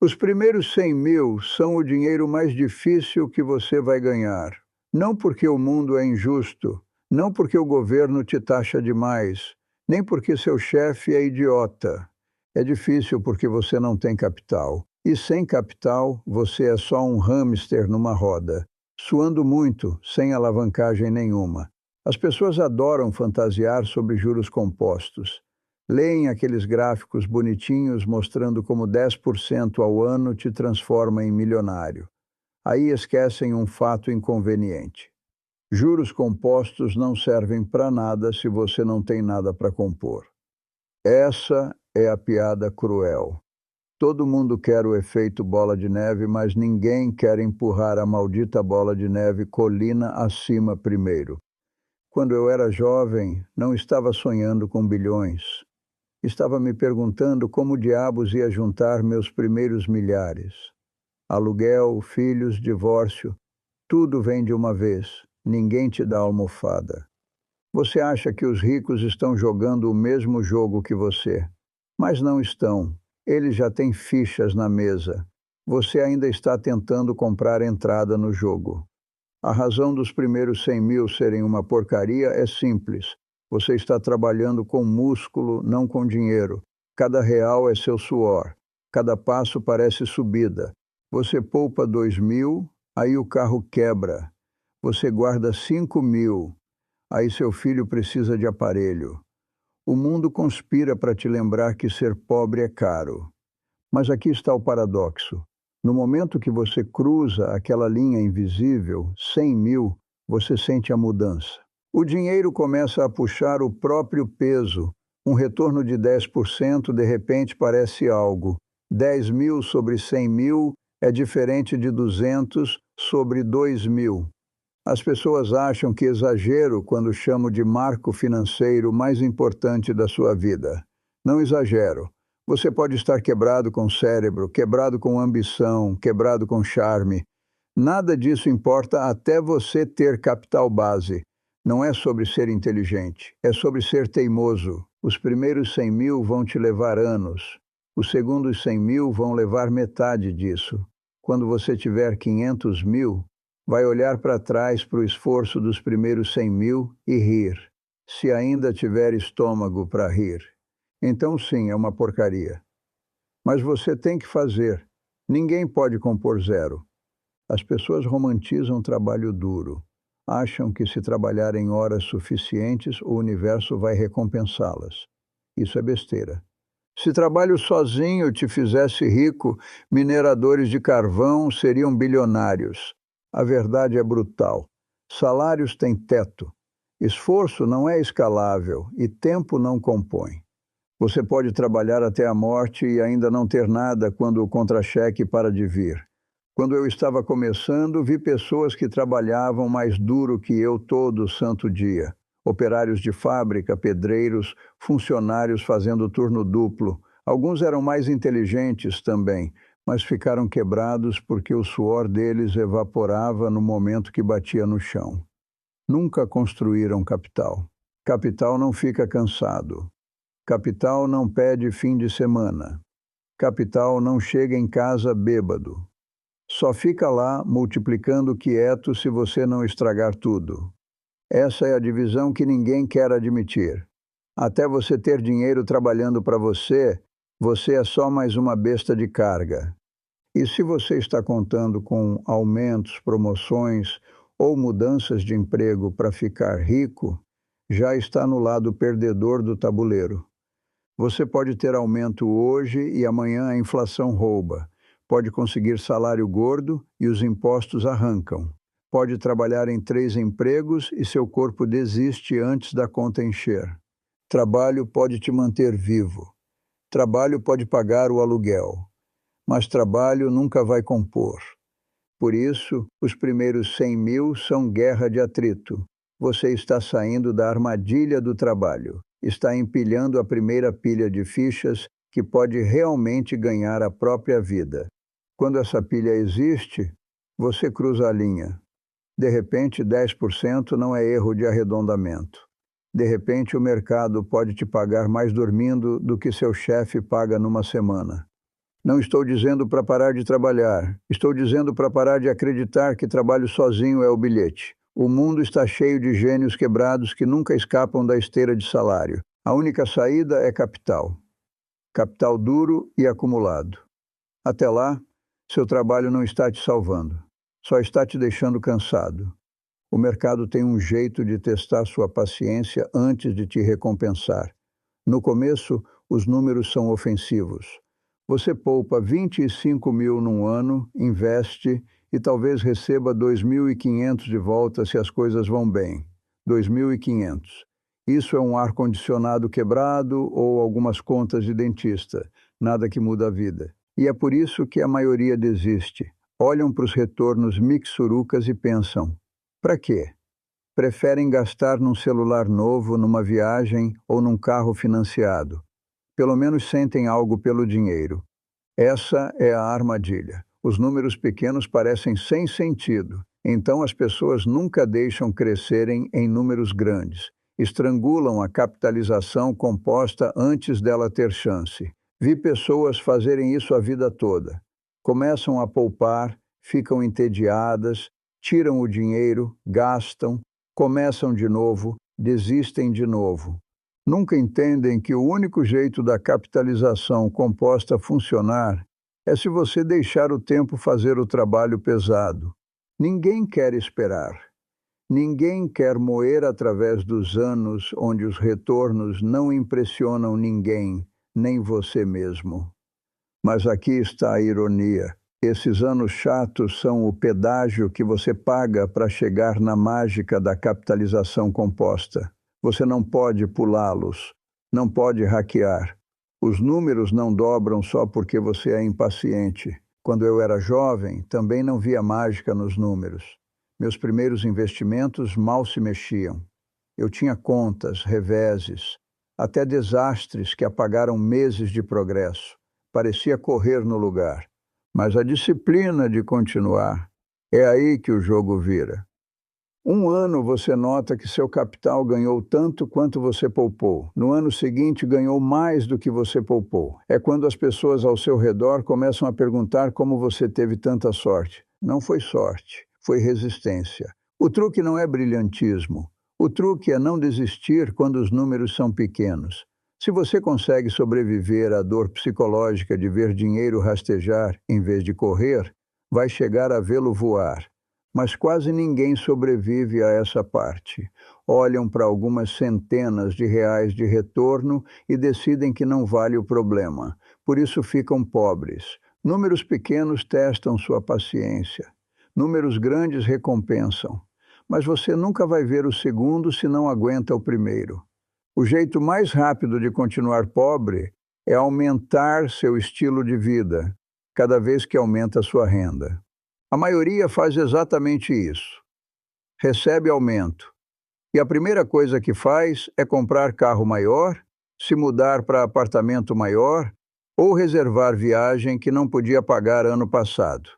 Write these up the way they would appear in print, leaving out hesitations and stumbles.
Os primeiros 100 mil são o dinheiro mais difícil que você vai ganhar. Não porque o mundo é injusto, não porque o governo te taxa demais, nem porque seu chefe é idiota. É difícil porque você não tem capital. E sem capital, você é só um hamster numa roda, suando muito, sem alavancagem nenhuma. As pessoas adoram fantasiar sobre juros compostos. Leem aqueles gráficos bonitinhos mostrando como 10% ao ano te transforma em milionário. Aí esquecem um fato inconveniente. Juros compostos não servem para nada se você não tem nada para compor. Essa é a piada cruel. Todo mundo quer o efeito bola de neve, mas ninguém quer empurrar a maldita bola de neve colina acima primeiro. Quando eu era jovem, não estava sonhando com bilhões. Estava me perguntando como diabos ia juntar meus primeiros milhares. Aluguel, filhos, divórcio, tudo vem de uma vez. Ninguém te dá almofada. Você acha que os ricos estão jogando o mesmo jogo que você, mas não estão. Eles já têm fichas na mesa. Você ainda está tentando comprar entrada no jogo. A razão dos primeiros 100 mil serem uma porcaria é simples. Você está trabalhando com músculo, não com dinheiro. Cada real é seu suor. Cada passo parece subida. Você poupa 2 mil, aí o carro quebra. Você guarda 5 mil, aí seu filho precisa de aparelho. O mundo conspira para te lembrar que ser pobre é caro. Mas aqui está o paradoxo. No momento que você cruza aquela linha invisível, 100 mil, você sente a mudança. O dinheiro começa a puxar o próprio peso. Um retorno de 10% de repente parece algo. 10 mil sobre 100 mil é diferente de 200 sobre 2 mil. As pessoas acham que exagero quando chamo de marco financeiro mais importante da sua vida. Não exagero. Você pode estar quebrado com cérebro, quebrado com ambição, quebrado com charme. Nada disso importa até você ter capital base. Não é sobre ser inteligente, é sobre ser teimoso. Os primeiros 100 mil vão te levar anos. Os segundos 100 mil vão levar metade disso. Quando você tiver 500 mil, vai olhar para trás para o esforço dos primeiros 100 mil e rir. Se ainda tiver estômago para rir. Então sim, é uma porcaria. Mas você tem que fazer. Ninguém pode compor zero. As pessoas romantizam o trabalho duro. Acham que se trabalharem horas suficientes, o universo vai recompensá-las. Isso é besteira. Se trabalho sozinho te fizesse rico, mineradores de carvão seriam bilionários. A verdade é brutal. Salários têm teto. Esforço não é escalável e tempo não compõe. Você pode trabalhar até a morte e ainda não ter nada quando o contra-cheque para de vir. Quando eu estava começando, vi pessoas que trabalhavam mais duro que eu todo santo dia. Operários de fábrica, pedreiros, funcionários fazendo turno duplo. Alguns eram mais inteligentes também, mas ficaram quebrados porque o suor deles evaporava no momento que batia no chão. Nunca construíram capital. Capital não fica cansado. Capital não pede fim de semana. Capital não chega em casa bêbado. Só fica lá multiplicando quieto se você não estragar tudo. Essa é a divisão que ninguém quer admitir. Até você ter dinheiro trabalhando para você, você é só mais uma besta de carga. E se você está contando com aumentos, promoções ou mudanças de emprego para ficar rico, já está no lado perdedor do tabuleiro. Você pode ter aumento hoje e amanhã a inflação rouba. Pode conseguir salário gordo e os impostos arrancam. Pode trabalhar em 3 empregos e seu corpo desiste antes da conta encher. Trabalho pode te manter vivo. Trabalho pode pagar o aluguel. Mas trabalho nunca vai compor. Por isso, os primeiros 100 mil são guerra de atrito. Você está saindo da armadilha do trabalho. Está empilhando a primeira pilha de fichas que pode realmente ganhar a própria vida. Quando essa pilha existe, você cruza a linha. De repente, 10% não é erro de arredondamento. De repente, o mercado pode te pagar mais dormindo do que seu chefe paga numa semana. Não estou dizendo para parar de trabalhar. Estou dizendo para parar de acreditar que trabalho sozinho é o bilhete. O mundo está cheio de gênios quebrados que nunca escapam da esteira de salário. A única saída é capital. Capital duro e acumulado. Até lá, seu trabalho não está te salvando. Só está te deixando cansado. O mercado tem um jeito de testar sua paciência antes de te recompensar. No começo, os números são ofensivos. Você poupa 25 mil num ano, investe e talvez receba 2.500 de volta se as coisas vão bem. 2.500. Isso é um ar-condicionado quebrado ou algumas contas de dentista. Nada que muda a vida. E é por isso que a maioria desiste. Olham para os retornos mixurucas e pensam: para quê? Preferem gastar num celular novo, numa viagem ou num carro financiado. Pelo menos sentem algo pelo dinheiro. Essa é a armadilha. Os números pequenos parecem sem sentido. Então as pessoas nunca deixam crescerem em números grandes. Estrangulam a capitalização composta antes dela ter chance. Vi pessoas fazerem isso a vida toda. Começam a poupar, ficam entediadas, tiram o dinheiro, gastam, começam de novo, desistem de novo. Nunca entendem que o único jeito da capitalização composta funcionar é se você deixar o tempo fazer o trabalho pesado. Ninguém quer esperar. Ninguém quer moer através dos anos onde os retornos não impressionam ninguém, nem você mesmo. Mas aqui está a ironia. Esses anos chatos são o pedágio que você paga para chegar na mágica da capitalização composta. Você não pode pulá-los, não pode hackear. Os números não dobram só porque você é impaciente. Quando eu era jovem, também não via mágica nos números. Meus primeiros investimentos mal se mexiam. Eu tinha contas, reveses, até desastres que apagaram meses de progresso. Parecia correr no lugar. Mas a disciplina de continuar, é aí que o jogo vira. Um ano você nota que seu capital ganhou tanto quanto você poupou. No ano seguinte ganhou mais do que você poupou. É quando as pessoas ao seu redor começam a perguntar como você teve tanta sorte. Não foi sorte, foi resistência. O truque não é brilhantismo. O truque é não desistir quando os números são pequenos. Se você consegue sobreviver à dor psicológica de ver dinheiro rastejar em vez de correr, vai chegar a vê-lo voar. Mas quase ninguém sobrevive a essa parte. Olham para algumas centenas de reais de retorno e decidem que não vale o problema. Por isso ficam pobres. Números pequenos testam sua paciência. Números grandes recompensam. Mas você nunca vai ver o segundo se não aguenta o primeiro. O jeito mais rápido de continuar pobre é aumentar seu estilo de vida, cada vez que aumenta sua renda. A maioria faz exatamente isso. Recebe aumento. E a primeira coisa que faz é comprar carro maior, se mudar para apartamento maior ou reservar viagem que não podia pagar ano passado.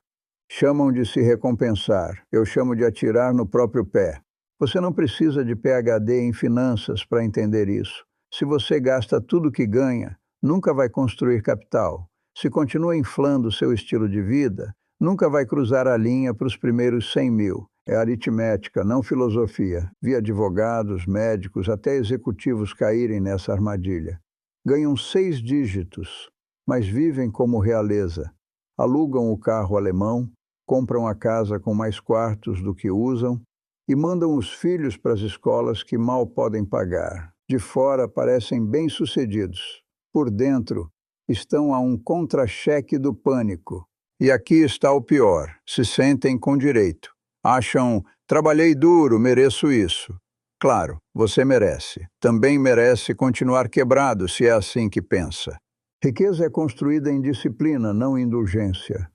Chamam de se recompensar. Eu chamo de atirar no próprio pé. Você não precisa de PhD em finanças para entender isso. Se você gasta tudo que ganha, nunca vai construir capital. Se continua inflando seu estilo de vida, nunca vai cruzar a linha para os primeiros 100 mil. É aritmética, não filosofia. Vi advogados, médicos, até executivos caírem nessa armadilha. Ganham 6 dígitos, mas vivem como realeza. Alugam o carro alemão, compram a casa com mais quartos do que usam, e mandam os filhos para as escolas que mal podem pagar. De fora parecem bem-sucedidos. Por dentro, estão a um contra-cheque do pânico. E aqui está o pior: se sentem com direito. Acham, trabalhei duro, mereço isso. Claro, você merece. Também merece continuar quebrado, se é assim que pensa. Riqueza é construída em disciplina, não indulgência.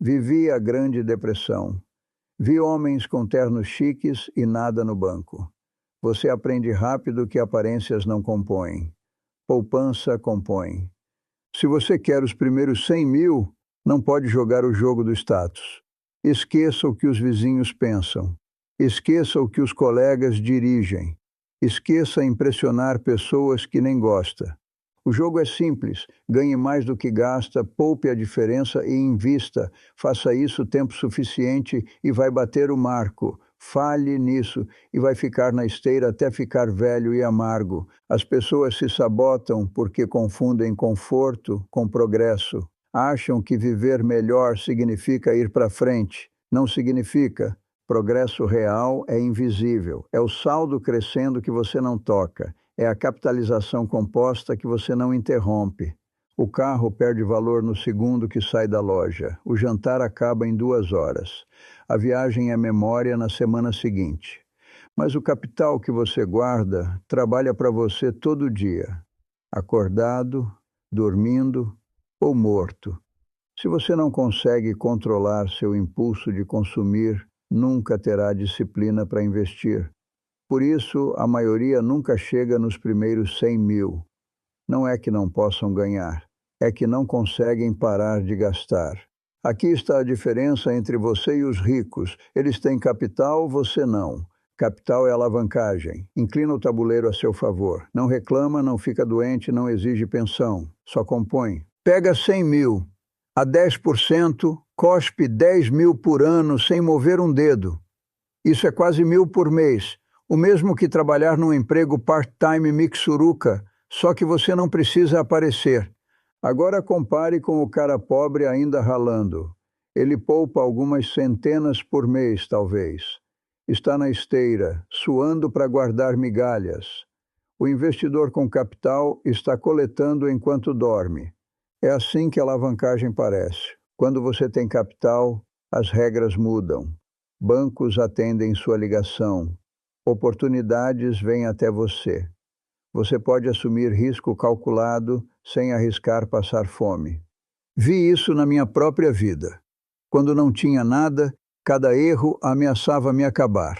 Vivi a Grande Depressão. Vi homens com ternos chiques e nada no banco. Você aprende rápido que aparências não compõem. Poupança compõe. Se você quer os primeiros 100 mil, não pode jogar o jogo do status. Esqueça o que os vizinhos pensam. Esqueça o que os colegas dirigem. Esqueça impressionar pessoas que nem gosta. O jogo é simples, ganhe mais do que gasta, poupe a diferença e invista. Faça isso tempo suficiente e vai bater o marco. Falhe nisso e vai ficar na esteira até ficar velho e amargo. As pessoas se sabotam porque confundem conforto com progresso. Acham que viver melhor significa ir para frente. Não significa. Progresso real é invisível. É o saldo crescendo que você não toca. É a capitalização composta que você não interrompe. O carro perde valor no segundo que sai da loja. O jantar acaba em 2 horas. A viagem é memória na semana seguinte. Mas o capital que você guarda trabalha para você todo dia, acordado, dormindo ou morto. Se você não consegue controlar seu impulso de consumir, nunca terá disciplina para investir. Por isso, a maioria nunca chega nos primeiros 100 mil. Não é que não possam ganhar, é que não conseguem parar de gastar. Aqui está a diferença entre você e os ricos. Eles têm capital, você não. Capital é alavancagem. Inclina o tabuleiro a seu favor. Não reclama, não fica doente, não exige pensão. Só compõe. Pega 100 mil. A 10%, cospe 10 mil por ano sem mover um dedo. Isso é quase 1.000 por mês. O mesmo que trabalhar num emprego part-time mixuruca, só que você não precisa aparecer. Agora compare com o cara pobre ainda ralando. Ele poupa algumas centenas por mês, talvez. Está na esteira, suando para guardar migalhas. O investidor com capital está coletando enquanto dorme. É assim que a alavancagem parece. Quando você tem capital, as regras mudam. Bancos atendem sua ligação. Oportunidades vêm até você. Você pode assumir risco calculado sem arriscar passar fome. Vi isso na minha própria vida. Quando não tinha nada, cada erro ameaçava me acabar.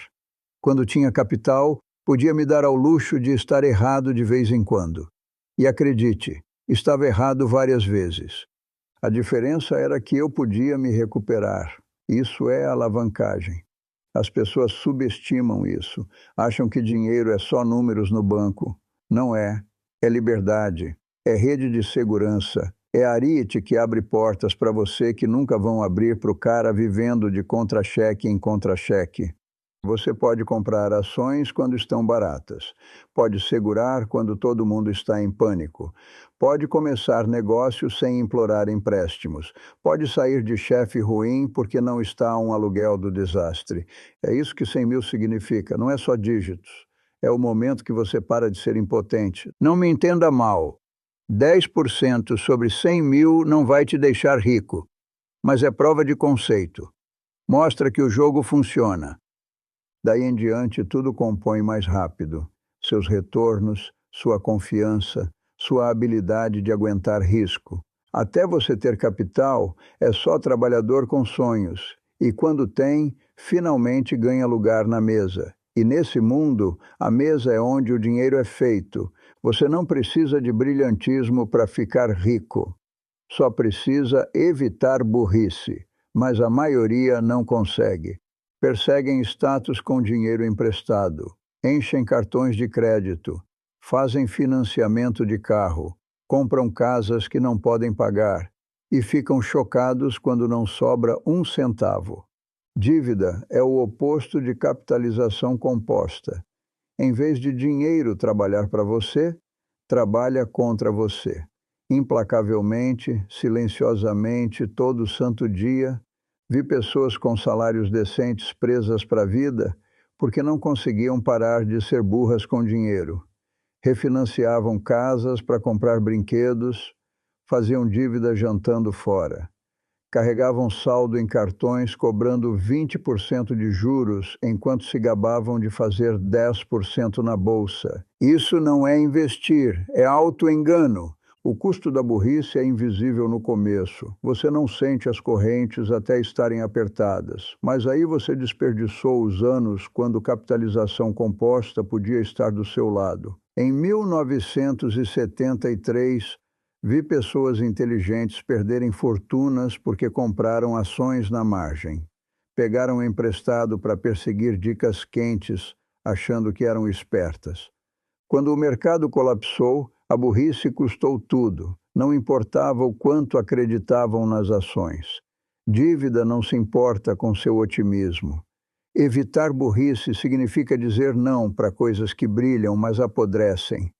Quando tinha capital, podia me dar ao luxo de estar errado de vez em quando. E acredite, estava errado várias vezes. A diferença era que eu podia me recuperar. Isso é alavancagem. As pessoas subestimam isso. Acham que dinheiro é só números no banco. Não é. É liberdade. É rede de segurança. É arite que abre portas para você que nunca vão abrir para o cara vivendo de contra-cheque em contra-cheque. Você pode comprar ações quando estão baratas. Pode segurar quando todo mundo está em pânico. Pode começar negócios sem implorar empréstimos. Pode sair de chefe ruim porque não está a um aluguel do desastre. É isso que 100 mil significa, não é só dígitos. É o momento que você para de ser impotente. Não me entenda mal. 10% sobre 100 mil não vai te deixar rico. Mas é prova de conceito. Mostra que o jogo funciona. Daí em diante, tudo compõe mais rápido. Seus retornos, sua confiança, sua habilidade de aguentar risco. Até você ter capital, é só trabalhador com sonhos. E quando tem, finalmente ganha lugar na mesa. E nesse mundo, a mesa é onde o dinheiro é feito. Você não precisa de brilhantismo para ficar rico. Só precisa evitar burrice. Mas a maioria não consegue. Perseguem status com dinheiro emprestado, enchem cartões de crédito, fazem financiamento de carro, compram casas que não podem pagar e ficam chocados quando não sobra um centavo. Dívida é o oposto de capitalização composta. Em vez de dinheiro trabalhar para você, trabalha contra você. Implacavelmente, silenciosamente, todo santo dia, vi pessoas com salários decentes presas para a vida porque não conseguiam parar de ser burras com dinheiro. Refinanciavam casas para comprar brinquedos, faziam dívida jantando fora. Carregavam saldo em cartões cobrando 20% de juros enquanto se gabavam de fazer 10% na bolsa. Isso não é investir, é auto-engano. O custo da burrice é invisível no começo. Você não sente as correntes até estarem apertadas. Mas aí você desperdiçou os anos quando capitalização composta podia estar do seu lado. Em 1973, vi pessoas inteligentes perderem fortunas porque compraram ações na margem. Pegaram emprestado para perseguir dicas quentes, achando que eram espertas. Quando o mercado colapsou, A burrice custou tudo, não importava o quanto acreditavam nas ações. Dívida não se importa com seu otimismo. Evitar burrice significa dizer não para coisas que brilham, mas apodrecem.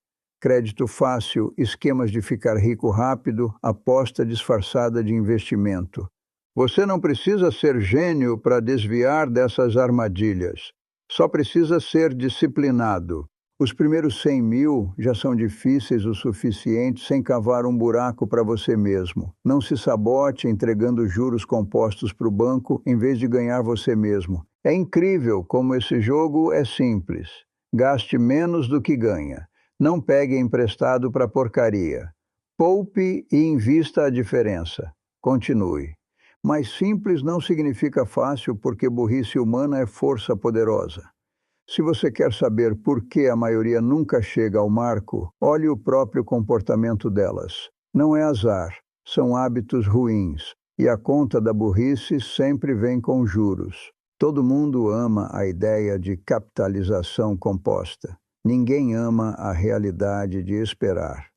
Crédito fácil, esquemas de ficar rico rápido, aposta disfarçada de investimento. Você não precisa ser gênio para desviar dessas armadilhas. Só precisa ser disciplinado. Os primeiros 100 mil já são difíceis o suficiente sem cavar um buraco para você mesmo. Não se sabote entregando juros compostos para o banco em vez de ganhar você mesmo. É incrível como esse jogo é simples. Gaste menos do que ganha. Não pegue emprestado para porcaria. Poupe e invista a diferença. Continue. Mas simples não significa fácil porque burrice humana é força poderosa. Se você quer saber por que a maioria nunca chega ao marco, olhe o próprio comportamento delas. Não é azar, são hábitos ruins. E a conta da burrice sempre vem com juros. Todo mundo ama a ideia de capitalização composta. Ninguém ama a realidade de esperar.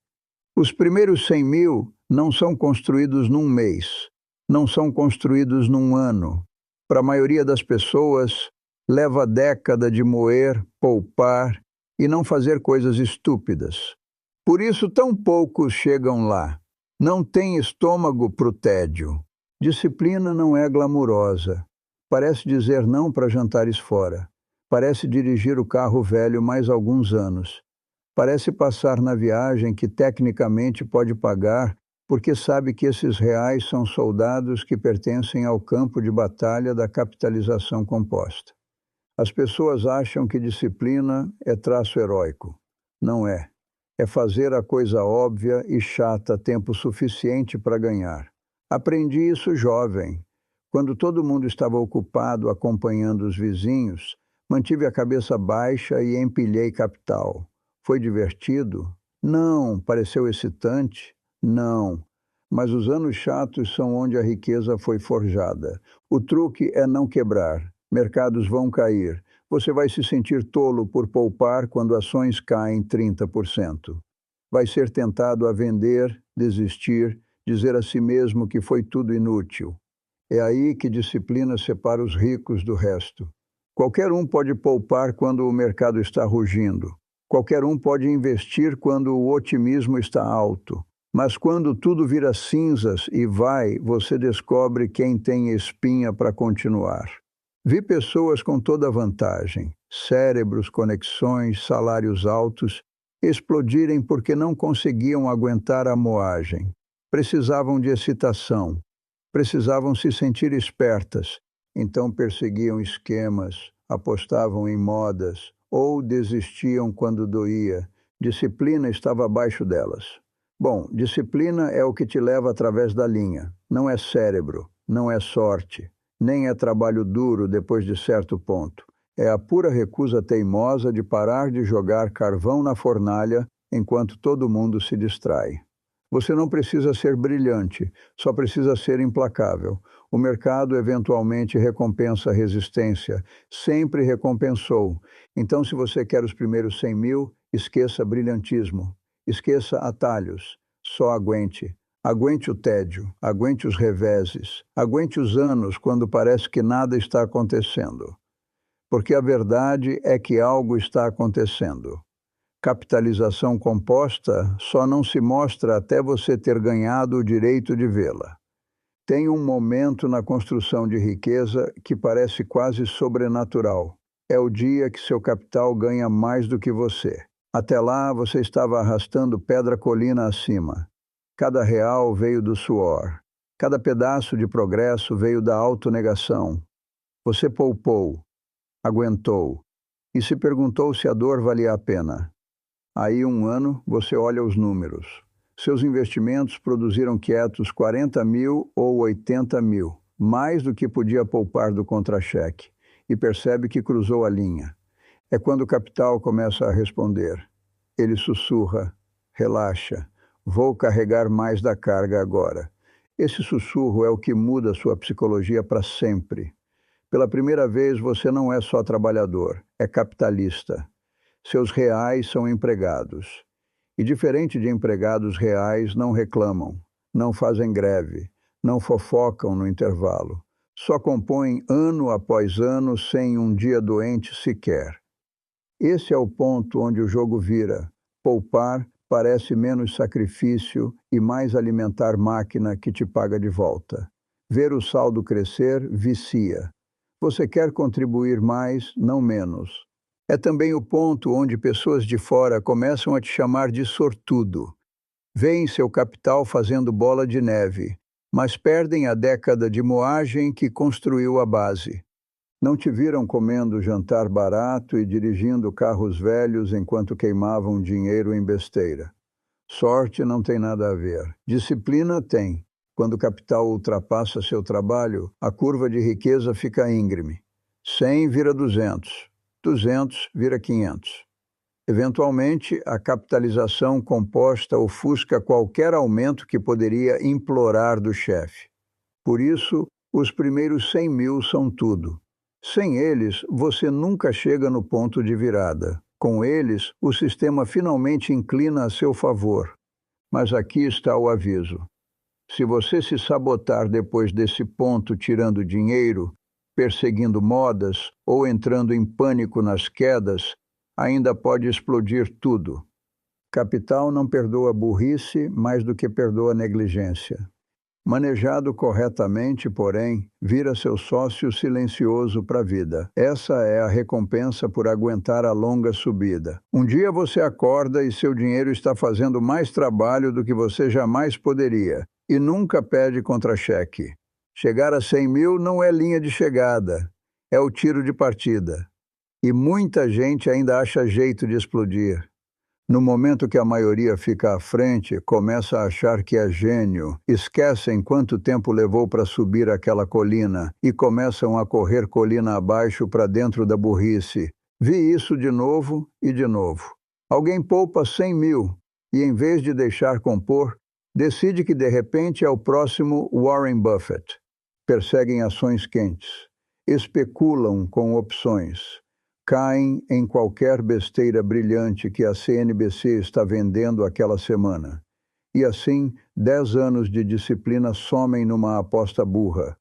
Os primeiros 100 mil não são construídos num mês, não são construídos num ano. Para a maioria das pessoas, leva década de moer, poupar e não fazer coisas estúpidas. Por isso, tão poucos chegam lá. Não tem estômago para o tédio. Disciplina não é glamurosa. Parece dizer não para jantares fora. Parece dirigir o carro velho mais alguns anos. Parece passar na viagem que tecnicamente pode pagar porque sabe que esses reais são soldados que pertencem ao campo de batalha da capitalização composta. As pessoas acham que disciplina é traço heróico. Não é. É fazer a coisa óbvia e chata tempo suficiente para ganhar. Aprendi isso jovem. Quando todo mundo estava ocupado acompanhando os vizinhos, mantive a cabeça baixa e empilhei capital. Foi divertido? Não. Pareceu excitante? Não. Mas os anos chatos são onde a riqueza foi forjada. O truque é não quebrar. Mercados vão cair. Você vai se sentir tolo por poupar quando ações caem 30%. Vai ser tentado a vender, desistir, dizer a si mesmo que foi tudo inútil. É aí que disciplina separa os ricos do resto. Qualquer um pode poupar quando o mercado está rugindo. Qualquer um pode investir quando o otimismo está alto. Mas quando tudo vira cinzas e vai, você descobre quem tem espinha para continuar. Vi pessoas com toda vantagem, cérebros, conexões, salários altos, explodirem porque não conseguiam aguentar a moagem. Precisavam de excitação, precisavam se sentir espertas, então perseguiam esquemas, apostavam em modas ou desistiam quando doía. Disciplina estava abaixo delas. Bom, disciplina é o que te leva através da linha. Não é cérebro, não é sorte, nem é trabalho duro depois de certo ponto. É a pura recusa teimosa de parar de jogar carvão na fornalha enquanto todo mundo se distrai. Você não precisa ser brilhante, só precisa ser implacável. O mercado eventualmente recompensa a resistência, sempre recompensou. Então, se você quer os primeiros 100 mil, esqueça brilhantismo. Esqueça atalhos, só aguente. Aguente o tédio, aguente os reveses, aguente os anos quando parece que nada está acontecendo. Porque a verdade é que algo está acontecendo. Capitalização composta só não se mostra até você ter ganhado o direito de vê-la. Tem um momento na construção de riqueza que parece quase sobrenatural. É o dia que seu capital ganha mais do que você. Até lá, você estava arrastando pedra colina acima. Cada real veio do suor. Cada pedaço de progresso veio da autonegação. Você poupou, aguentou, e se perguntou se a dor valia a pena. Aí, um ano, você olha os números. Seus investimentos produziram quietos 40 mil ou 80 mil, mais do que podia poupar do contra-cheque, e percebe que cruzou a linha. É quando o capital começa a responder. Ele sussurra, relaxa, vou carregar mais da carga agora. Esse sussurro é o que muda sua psicologia para sempre. Pela primeira vez, você não é só trabalhador, é capitalista. Seus reais são empregados. E, diferente de empregados reais, não reclamam, não fazem greve, não fofocam no intervalo. Só compõem ano após ano sem um dia doente sequer. Esse é o ponto onde o jogo vira. Poupar parece menos sacrifício e mais alimentar máquina que te paga de volta. Ver o saldo crescer vicia. Você quer contribuir mais, não menos. É também o ponto onde pessoas de fora começam a te chamar de sortudo. Veem seu capital fazendo bola de neve, mas perdem a década de moagem que construiu a base. Não te viram comendo jantar barato e dirigindo carros velhos enquanto queimavam dinheiro em besteira. Sorte não tem nada a ver. Disciplina tem. Quando o capital ultrapassa seu trabalho, a curva de riqueza fica íngreme. 100 vira 200, 200 vira 500. Eventualmente, a capitalização composta ofusca qualquer aumento que poderia implorar do chefe. Por isso, os primeiros 100 mil são tudo. Sem eles, você nunca chega no ponto de virada. Com eles, o sistema finalmente inclina a seu favor. Mas aqui está o aviso. Se você se sabotar depois desse ponto tirando dinheiro, perseguindo modas ou entrando em pânico nas quedas, ainda pode explodir tudo. Capital não perdoa burrice mais do que perdoa negligência. Manejado corretamente, porém, vira seu sócio silencioso para a vida. Essa é a recompensa por aguentar a longa subida. Um dia você acorda e seu dinheiro está fazendo mais trabalho do que você jamais poderia, e nunca pede contra-cheque. Chegar a 100 mil não é linha de chegada, é o tiro de partida. E muita gente ainda acha jeito de explodir. No momento que a maioria fica à frente, começa a achar que é gênio, esquecem quanto tempo levou para subir aquela colina e começam a correr colina abaixo para dentro da burrice. Vi isso de novo e de novo. Alguém poupa 100 mil e, em vez de deixar compor, decide que de repente é o próximo Warren Buffett. Perseguem ações quentes, especulam com opções. Caem em qualquer besteira brilhante que a CNBC está vendendo aquela semana. E assim, 10 anos de disciplina somem numa aposta burra.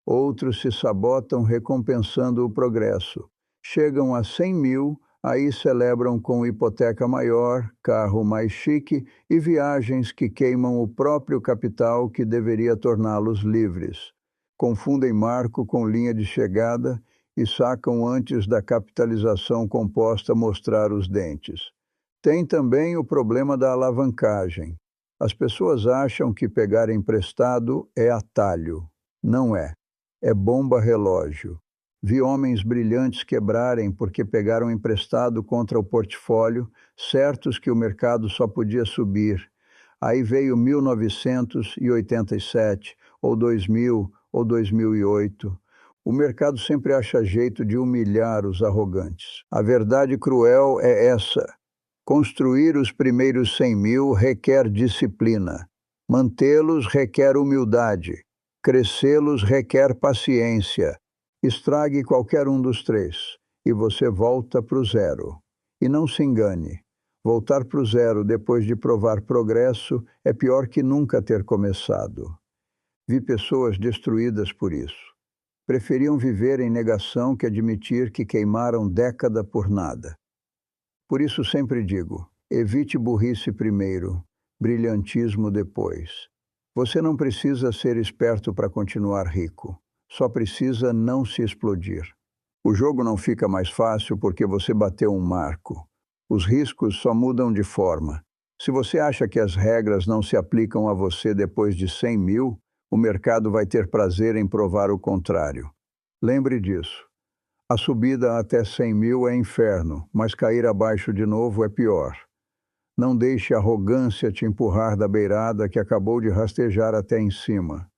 Outros se sabotam recompensando o progresso. Chegam a 100 mil, aí celebram com hipoteca maior, carro mais chique e viagens que queimam o próprio capital que deveria torná-los livres. Confundem marco com linha de chegada e sacam antes da capitalização composta mostrar os dentes. Tem também o problema da alavancagem. As pessoas acham que pegar emprestado é atalho. Não é. É bomba relógio. Vi homens brilhantes quebrarem porque pegaram emprestado contra o portfólio, certos que o mercado só podia subir. Aí veio 1987, ou 2000, ou 2008. O mercado sempre acha jeito de humilhar os arrogantes. A verdade cruel é essa. Construir os primeiros 100 mil requer disciplina. Mantê-los requer humildade. Crescê-los requer paciência. Estrague qualquer um dos três e você volta para o zero. E não se engane. Voltar para o zero depois de provar progresso é pior que nunca ter começado. Vi pessoas destruídas por isso. Preferiam viver em negação que admitir que queimaram década por nada. Por isso sempre digo, evite burrice primeiro, brilhantismo depois. Você não precisa ser esperto para continuar rico, só precisa não se explodir. O jogo não fica mais fácil porque você bateu um marco. Os riscos só mudam de forma. Se você acha que as regras não se aplicam a você depois de 100 mil, o mercado vai ter prazer em provar o contrário. Lembre disso. A subida até 100 mil é inferno, mas cair abaixo de novo é pior. Não deixe a arrogância te empurrar da beirada que acabou de rastejar até em cima.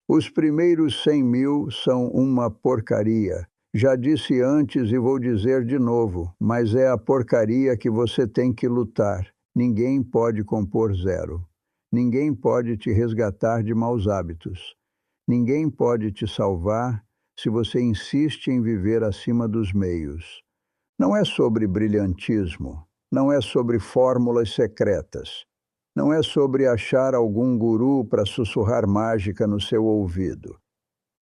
Os primeiros 100 mil são uma porcaria. Já disse antes e vou dizer de novo, mas é a porcaria que você tem que lutar. Ninguém pode compor zero. Ninguém pode te resgatar de maus hábitos. Ninguém pode te salvar se você insiste em viver acima dos meios. Não é sobre brilhantismo, Não é sobre fórmulas secretas. Não é sobre achar algum guru para sussurrar mágica no seu ouvido.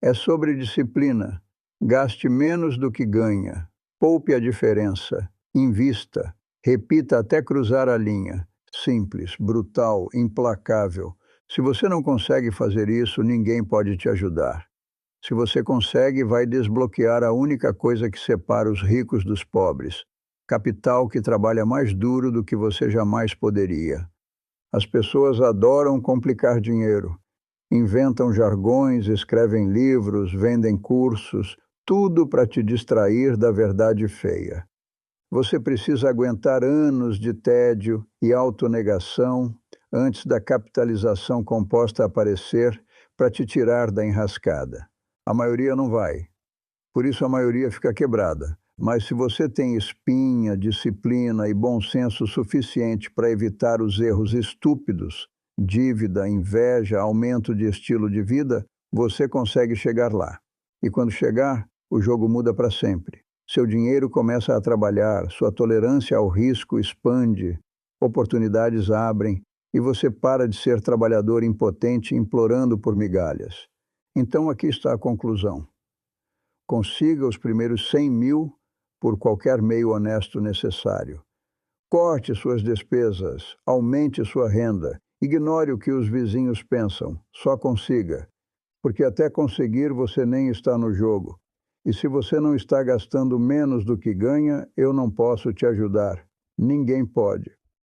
É sobre disciplina. Gaste menos do que ganha. Poupe a diferença. Invista. Repita até cruzar a linha. Simples, brutal, implacável. Se você não consegue fazer isso, ninguém pode te ajudar. Se você consegue, vai desbloquear a única coisa que separa os ricos dos pobres: capital que trabalha mais duro do que você jamais poderia. As pessoas adoram complicar dinheiro. Inventam jargões, escrevem livros, vendem cursos, tudo para te distrair da verdade feia. Você precisa aguentar anos de tédio e autonegação antes da capitalização composta aparecer para te tirar da enrascada. A maioria não vai. Por isso a maioria fica quebrada. Mas se você tem espinha, disciplina e bom senso suficiente para evitar os erros estúpidos, dívida, inveja, aumento de estilo de vida, você consegue chegar lá. E quando chegar, o jogo muda para sempre. Seu dinheiro começa a trabalhar, sua tolerância ao risco expande, oportunidades abrem e você para de ser trabalhador impotente implorando por migalhas. Então aqui está a conclusão. Consiga os primeiros 100 mil por qualquer meio honesto necessário. Corte suas despesas, aumente sua renda, ignore o que os vizinhos pensam, só consiga. Porque até conseguir você nem está no jogo. E se você não está gastando menos do que ganha, eu não posso te ajudar. Ninguém pode.